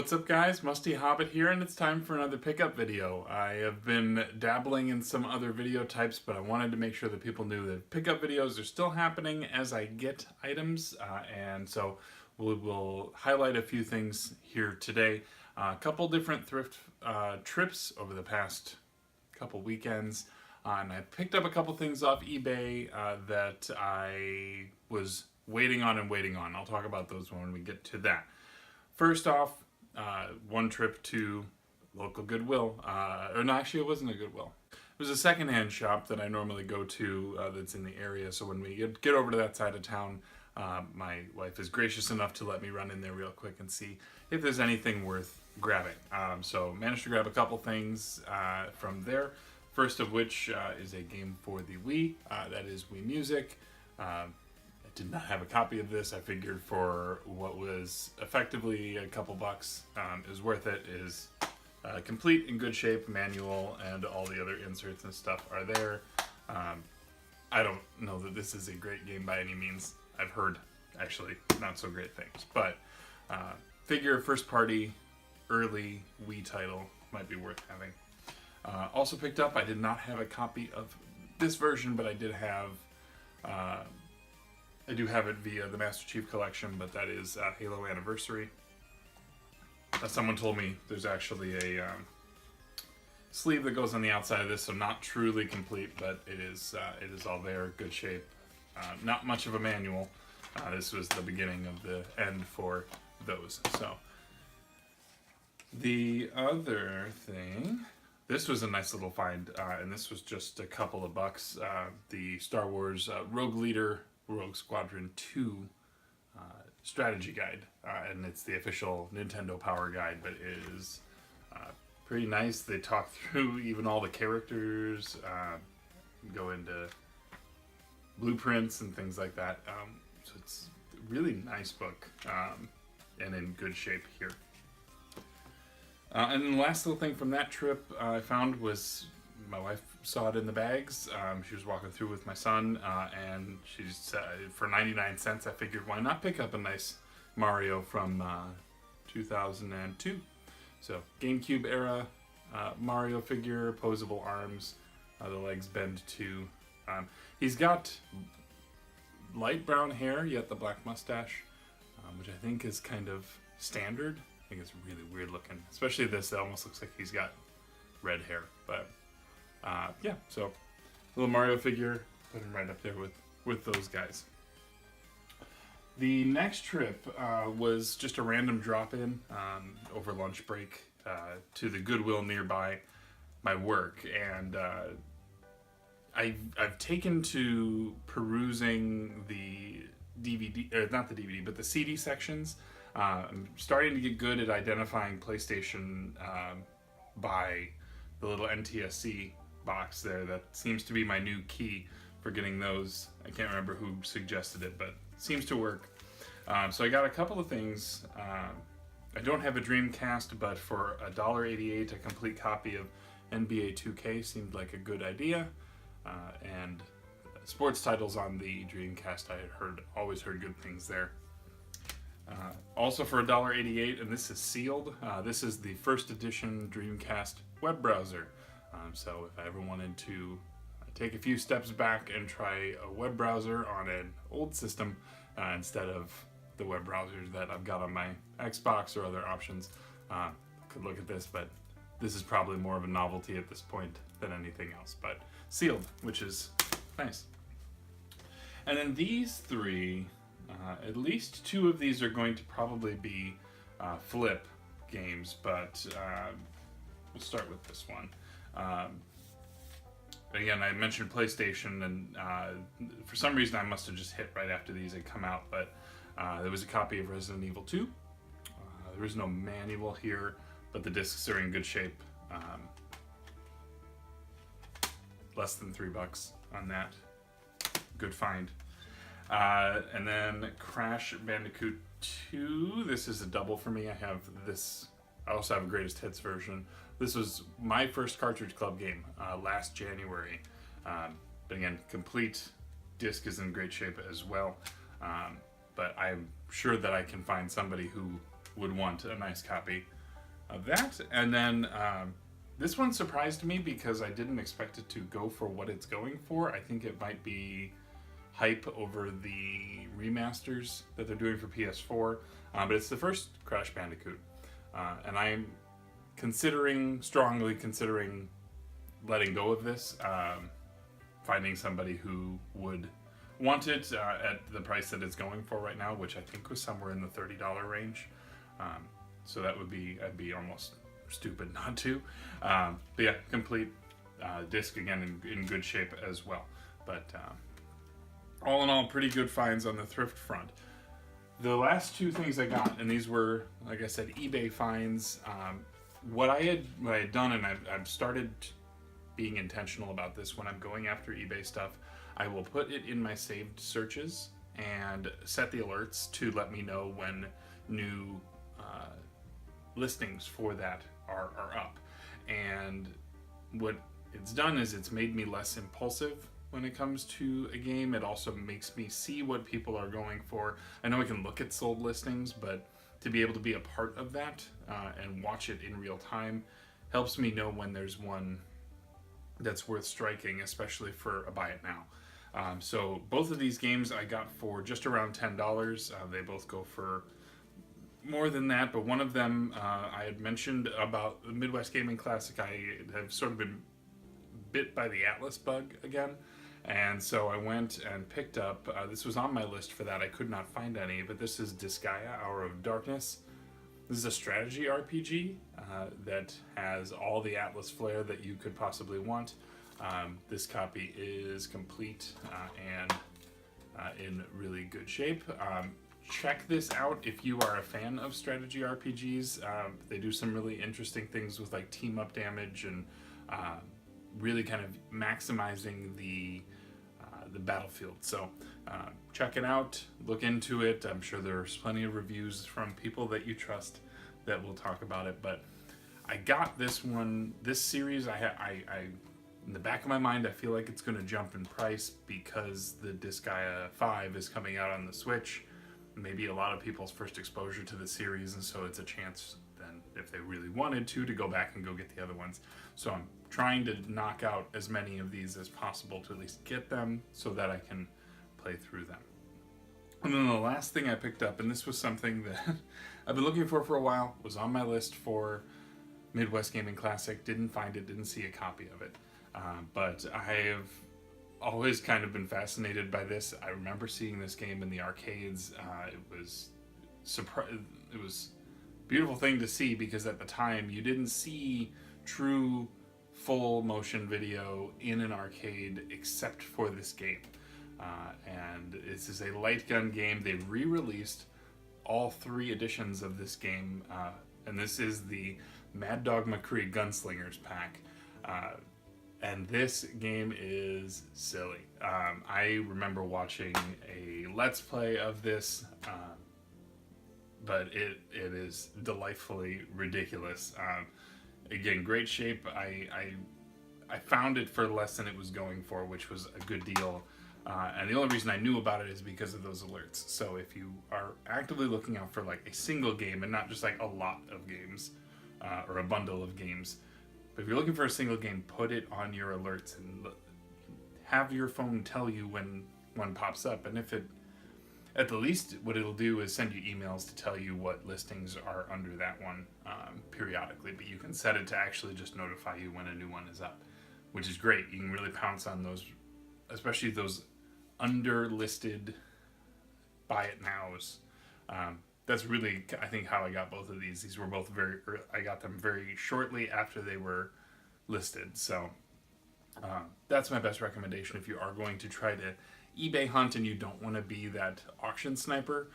What's up guys, Musty Hobbit here, and it's time for another pickup video. I have been dabbling in some other video types, but I wanted to make sure that people knew that pickup videos are still happening as I get items, and so we will highlight a few things here today. A couple different thrift trips over the past couple weekends, and I picked up a couple things off eBay that I was waiting on. I'll talk about those when we get to that. First off, one trip to local Goodwill, or no, actually it wasn't a Goodwill. It was a secondhand shop that I normally go to that's in the area, so when we get over to that side of town, my wife is gracious enough to let me run in there real quick and see if there's anything worth grabbing. So managed to grab a couple things from there, first of which is a game for the Wii, that is Wii Music. Did not have a copy of this. I figured for what was effectively a couple bucks, is worth it. It is complete, in good shape, manual, and all the other inserts and stuff are there. I don't know that this is a great game by any means. I've heard actually not so great things, but figure first party early Wii title might be worth having. Also picked up, I did not have a copy of this version, but I did have I do have it via the Master Chief Collection, but that is Halo Anniversary. Someone told me there's actually a sleeve that goes on the outside of this, so not truly complete, but it is all there, good shape. Not much of a manual. This was the beginning of the end for those. So the other thing, this was a nice little find, and this was just a couple of bucks. The Star Wars Rogue Squadron 2 strategy guide, and it's the official Nintendo Power Guide, but it is pretty nice. They talk through even all the characters, go into blueprints and things like that, so it's a really nice book, and in good shape here. And then the last little thing from that trip I found was, my wife saw it in the bags. She was walking through with my son, and she said for 99 cents, I figured why not pick up a nice Mario from 2002. So GameCube era Mario figure, posable arms, the legs bend too. He's got light brown hair, yet the black mustache, which I think is kind of standard. I think it's really weird looking, especially this. It almost looks like he's got red hair, but yeah, so little Mario figure, put him right up there with those guys. The next trip was just a random drop-in over lunch break to the Goodwill nearby my work, and I've taken to perusing the DVD, or not the DVD, but the CD sections. I'm starting to get good at identifying PlayStation by the little NTSC box there. That seems to be my new key for getting those. I can't remember who suggested it, but it seems to work. So I got a couple of things. I don't have a Dreamcast, but for $1.88 a complete copy of NBA 2K seemed like a good idea, and sports titles on the Dreamcast, I had always heard good things there. Also for $1.88, and this is sealed, this is the first edition Dreamcast web browser. So if I ever wanted to take a few steps back and try a web browser on an old system instead of the web browsers that I've got on my Xbox or other options, I could look at this, but this is probably more of a novelty at this point than anything else, but sealed, which is nice. And then these three, at least two of these are going to probably be flip games, but we'll start with this one. Again, I mentioned PlayStation, and for some reason I must have just hit right after these had come out, but there was a copy of Resident Evil 2. There is no manual here, but the discs are in good shape. Less than $3 on that. Good find. And then Crash Bandicoot 2. This is a double for me. I have this. I also have a Greatest Hits version. This was my first Cartridge Club game last January. But again, complete disc is in great shape as well. But I'm sure that I can find somebody who would want a nice copy of that. And then this one surprised me because I didn't expect it to go for what it's going for. I think it might be hype over the remasters that they're doing for PS4, but it's the first Crash Bandicoot, and I'm strongly considering letting go of this, finding somebody who would want it at the price that it's going for right now, which I think was somewhere in the $30 range. So that would be, I'd be almost stupid not to. But yeah, complete disc again in good shape as well. But all in all, pretty good finds on the thrift front. The last two things I got, and these were, like I said, eBay finds. What I had done, and I've started being intentional about this when I'm going after eBay stuff, I will put it in my saved searches and set the alerts to let me know when new listings for that are up. And what it's done is it's made me less impulsive when it comes to a game. It also makes me see what people are going for. I know I can look at sold listings, but to be able to be a part of that and watch it in real time helps me know when there's one that's worth striking, especially for a buy it now. So both of these games I got for just around $10. They both go for more than that, but one of them I had mentioned about the Midwest Gaming Classic. I have sort of been bit by the Atlas bug again, and so I went and picked up, this was on my list for that, I could not find any, but this is Disgaea, Hour of Darkness. This is a strategy RPG that has all the Atlas flair that you could possibly want. This copy is complete and in really good shape. Check this out if you are a fan of strategy RPGs. They do some really interesting things with like team up damage and really kind of maximizing the battlefield. So check it out, look into it. I'm sure there's plenty of reviews from people that you trust that will talk about it. But I got this one, this series. I in the back of my mind, I feel like it's going to jump in price because the Disgaea 5 is coming out on the Switch. Maybe a lot of people's first exposure to the series, and so it's a chance then, if they really wanted to go back and go get the other ones. So I'm trying to knock out as many of these as possible to at least get them so that I can play through them. And then the last thing I picked up, and this was something that I've been looking for a while, was on my list for Midwest Gaming Classic, didn't find it, didn't see a copy of it. But I have always kind of been fascinated by this. I remember seeing this game in the arcades. It was a beautiful thing to see because at the time you didn't see true full motion video in an arcade except for this game. And this is a light gun game. They re-released all 3 editions of this game, and this is the Mad Dog McCree Gunslingers pack. And this game is silly. I remember watching a Let's Play of this, but it is delightfully ridiculous. Again, great shape. I found it for less than it was going for, which was a good deal. And the only reason I knew about it is because of those alerts. So if you are actively looking out for like a single game and not just like a lot of games or a bundle of games, but if you're looking for a single game, put it on your alerts and have your phone tell you when one pops up. And if it, at the least, what it'll do is send you emails to tell you what listings are under that one periodically. But you can set it to actually just notify you when a new one is up, which is great. You can really pounce on those, especially those under-listed buy it nows. That's really, I think, how I got both of these. These were both I got them very shortly after they were listed. So that's my best recommendation if you are going to try to eBay hunt and you don't want to be that auction sniper.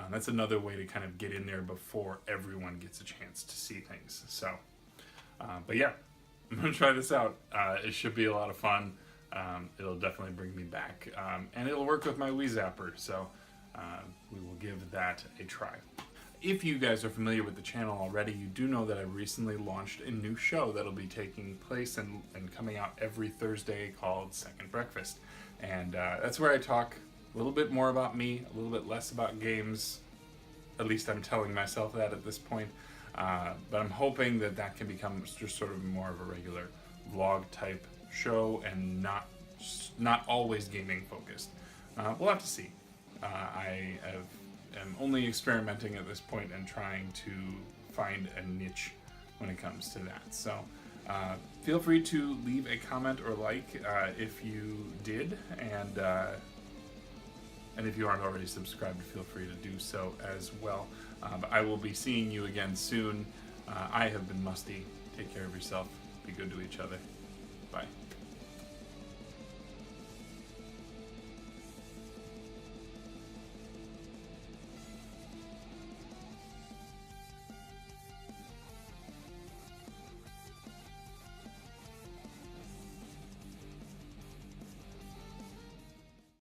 That's another way to kind of get in there before everyone gets a chance to see things. So, but yeah, I'm going to try this out. It should be a lot of fun. It'll definitely bring me back. And it'll work with my Wii Zapper. So we will give that a try. If you guys are familiar with the channel already, you do know that I recently launched a new show that'll be taking place and coming out every Thursday called Second Breakfast. And that's where I talk a little bit more about me, a little bit less about games, At least I'm telling myself that at this point. But I'm hoping that that can become just sort of more of a regular vlog type show and not always gaming focused. We'll have to see. Am only experimenting at this point and trying to find a niche when it comes to that. So feel free to leave a comment or like if you did, and if you aren't already subscribed, feel free to do so as well. But I will be seeing you again soon. I have been Musty. Take care of yourself. Be good to each other. Bye.